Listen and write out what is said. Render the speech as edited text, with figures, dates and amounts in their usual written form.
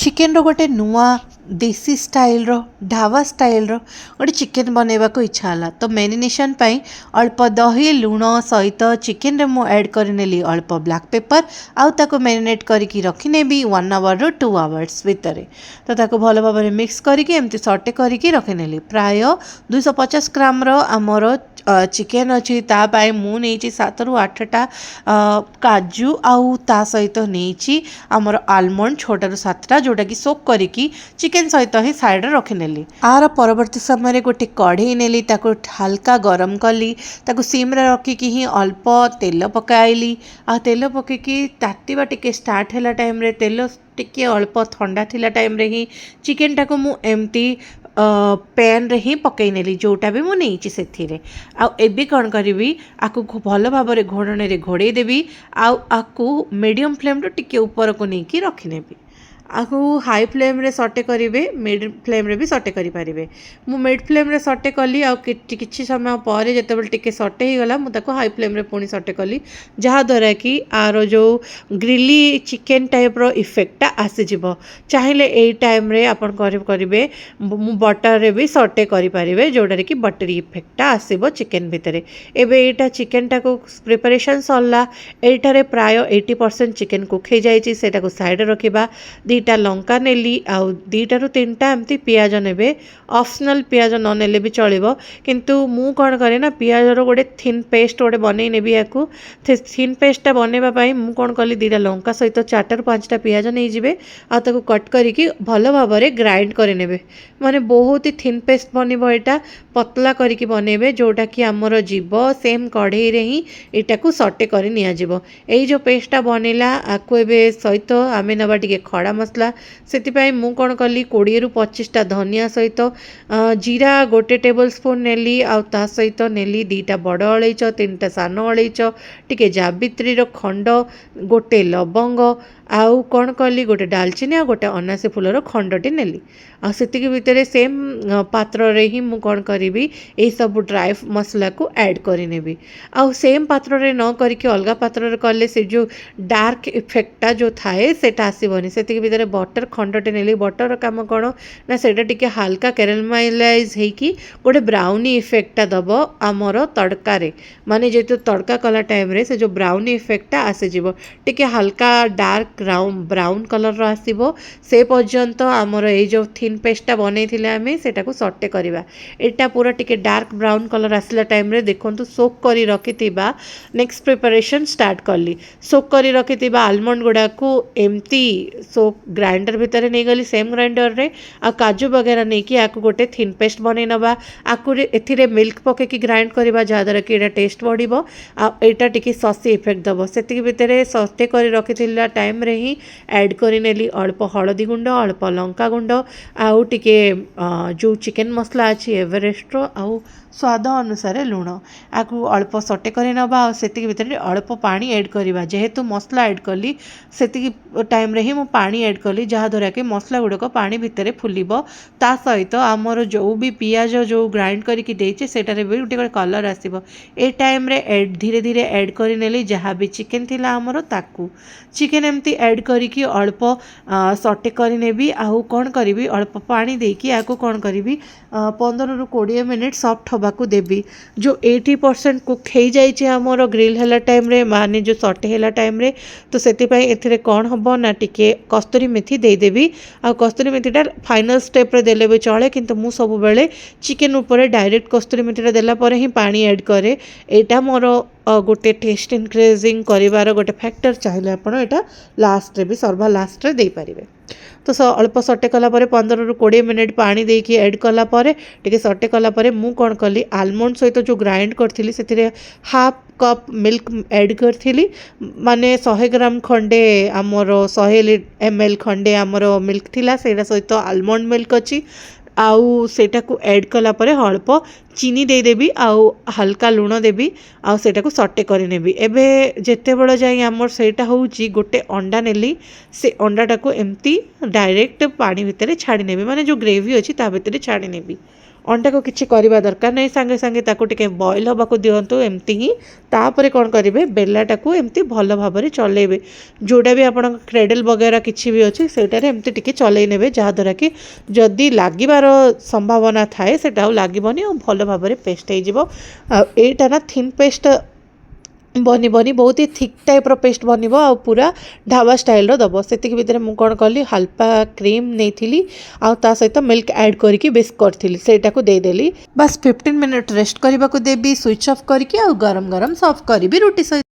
Chicken गोटे नुआ देसी स्टाइल ढाबा स्टाइल गोटे चिकेन बनैवा को इच्छा है तो मैरिनेशन पाई अल्प दही लुण सहित चिकेन रे मु ऐड करनेली अल्प ब्लैक पेपर आउ ताको मैरिनेट करके रखिनेबी 1 आवर रू 2 आवर्स भितर तो ताको भल भाव में मिक्स करके एमती सटे करके रखिनेली प्राय 250 ग्राम आमर चिकेन अच्छी तापाई मु नहीं 7 ରୁ 8टा काजू आउ ता सहित नहीं आमर आलमंड 6 ରୁ 7टा जोटा कि सोक करके चिकेन सहित ही साइड रखिनेली। आर परवर्ती समय गोटे कढ़ई नेली ताको हल्का गरम कली ताको सिम रे रखिकी ही अल्प तेल पकाइली आ तेल पकईकी तातीबा टिके स्टार्ट हैला टाइम रे तेल टिके अल्प ठंडा थिला टाइम रे ही चिकेन टाको मु एमती पैन रे ही पकई नेली जोटा भी मुझे नहीं से आबे कौन करी आपको भल भाव में घोड़ने रे घोड़े देवी आकु मीडियम फ्लेम रो टिके ऊपर को नहीं रखिनेबी आपको हाई फ्लेम रे सटे करेंगे मिड फ्लेम रे भी सटे करें मु मिड फ्लेम रे सटे कली कि समय पर जो टिके सटे ही गला मुझे हाई फ्लेम रे पुणी सटे कली जहाँद्वारा कि आर जो ग्रिली चिकेन टाइप रो इफेक्टा आसीजिव चाहिए यही टाइम रे आपन करेंगे मु बटर रे भी सटे करें जोड़े कि बटरी इफेक्टा आसब चिकेन भितर एबे एटा चिकेन टाको प्रिपरेशन सरला एठारे प्राय 80% चिकेन कुक हो जाइए साइड रखा 2टा लंका नेली आउ 2टा ରୁ 3टा एमती पियाज नेबे ऑप्शनल पियाज न नेले भी चलिबो किंतु मु कोन करे ना पियाज रो गोटे थिन पेस्ट गोटे बनै नेबी याकू थिन पेस्टटा बनैबा पई मु कोन कली 2टा लंका सहित 4टा ରୁ 5टा पियाज नै जिवे आ ताको कट करिकी भलो भाव रे ग्राइंड करे नेबे माने बहुत ही थिन पेस्ट बनिबो एटा पतला करिकी बनेबे जोटा कि हमर जीव सेम कढ़ई रे ही एटा को सटे करि निया जिवो एई जो पेस्टटा बनेला आकु एबे सहित आमे नबा टिके खड़ा मसला से मु कौन कली 20 ରୁ 25टा धनिया सहित जीरा गोटे टेबल स्पून नेली आ सहित नेली 2टा बड़ अलैच 3टा सान अलैच टिके जावित्री खंड गोटे लवंग आउ कौन कली गोटे डालचीनी आ गोटे अनासी फूलर खंडटी नेली आ सेतिकी भितर सेम पात्र रे ही मु कौन करी ए सब ड्राई मसला को ऐड करी नेबी आ सेम पात्र रे न करके अलगा पात्र रे कले से जो डार्क इफेक्टटा जो थाए सेटा आसीबनी सेतिकी भितर बटर खंडटे नेली बटर काम कौन ना सेटा टिके हल्का कैरमेलाइज हेकी गोटे ब्राउनी इफेक्टटा दबो आमर तड़का रे माने जेतो तड़का कला टाइम रे से जो ब्राउनी इफेक्टटा आसी जिवो टिके हल्का डार्क ब्राउन कलर आसीबो से पर्यंत आमर ए जो थिन पेस्टटा बनैथिले आमे सेटा को सटे करबा एटा पूरा टिके डार्क ब्राउन कलर आसला टाइम रे देखंतु सोक करी रखिथिबा नेक्स्ट प्रिपरेशन स्टार्ट करली सोक करी रखिथिबा आलमंड गुडा को एमती सोक ग्राइंडर भितर नहीं गली सेम ग्राइंडर रे आ काजू वगैरह नहीं कि आकु गोटे थिन पेस्ट बनै नबा आकु एथिरे मिल्क पके की ग्राइंड करबा जहाद्वारा कि एटा टेस्ट बढ़िबो आ एटा टिके ससी इफेक्ट दबो सेतिकी भितर सटे करी रखिथिला टाइम रे ही ऐड करी नेली अल्प हळदी गुंड अल्प लंका गुंड आउ टिके जो चिकेन मसला अच्छी एवरेस्ट आउ स्वाद अनुसार लुण आकु अल्प सटे कर नबा सेतिकी भितर अल्प पानी ऐड करवा जेहेतु मसला ऐड कली सेतिकी टाइम रे ही मु पानी ऐड कली जहाँद्वारा कि मसला गुड़क पानी भितर फुलिबो ता सहित आमर जो भी पियाज जो ग्राइंड करके देइछे सेटारे भी गोटे कलर आसीबो ए टाइम रे ऐड धीरे धीरे ऐड करी नेली जहाँ भी चिकेन थिला आमर ताकू चिकेन एमती ऐड करिकी अल्प सटे करी नेबी आउ कौन करी अल्प पानी देकी आकु कौन करी 15 ରୁ 20 मिनिट सॉफ्ट हवाकू देवी जो 80% कुक हो जाइए आमर ग्रिल हैला टाइम रे माने जो सटे हैला टाइम रे तो सेतिपाई एथिरे कौन हम ना टिके कस्तूरी मेथी देदेवी आ कस्तूरी मेथीटा फाइनल स्टेप रे देले भी चले किंतु मु सब बेले चिकेन ऊपर डायरेक्ट कस्तूरी मेथीटा देला परे ही पानी ऐड करे एटा मोर गोटे टेस्ट इनक्रीजिंग करिवार गोटे फैक्टर चाहिए आपड़ एटा लास्ट रे भी सर्वा लास्ट रे दे पारिबे तो अल्प सटे कला 15 ରୁ 20 मिनिट पानी देकी ऐड कला टिके सटे कला मु कौन कली आलमंड सहित जो ग्राइंड करथिली सेथिरे हाफ कप मिल्क ऐड करथिली माने 100 ग्राम खंडे आमर 100 ml खंडे आमर मिल्क थिला सेटा सहित आलमंड मिल्क अच्छी आउ सेटा को ऐड कला परे अल्प चीनी देदेवी आउ हल्का लुण देवी आउ सेटा को सटे करि नेबी एबे जेते बेला जाई हमर सेटा होउची गोटे अंडा नेली से अंडाटा को एमती डायरेक्ट पानी भितर छाड़ी नेबी माने जो ग्रेवी अछि ता भितर छाड़ी नेबी अंडा को किसी करवा दरकार नहीं सांगे सांगे ताकू टिके बॉयल हवा को दिंतु एमती ही तापर कौन करेंगे बेलाटा को एमती भल भाव में चलेबे जोड़ा भी आप क्रेडल वगैरह किसी भी अच्छे सेटारे एमती टिके चलई ने जहाँद्वारा कि जदि लागिबार संभावना थाए से लगभग और भल भाव में पेस्ट होटा ना थिन पेस्ट बनबनी बहुत ही थिक टाइप रो पेस्ट बनब आ पूरा ढाबा स्टाइल रो दब से भितर मुझे कौन कली हल्का क्रीम नहीं आ सहित मिल्क ऐड करके बेस करी सेटा को देदेली बस 15 मिनट रेस्ट करने को देवी स्विच ऑफ करके आ गरम गरम सर्व करी रुटी सहित।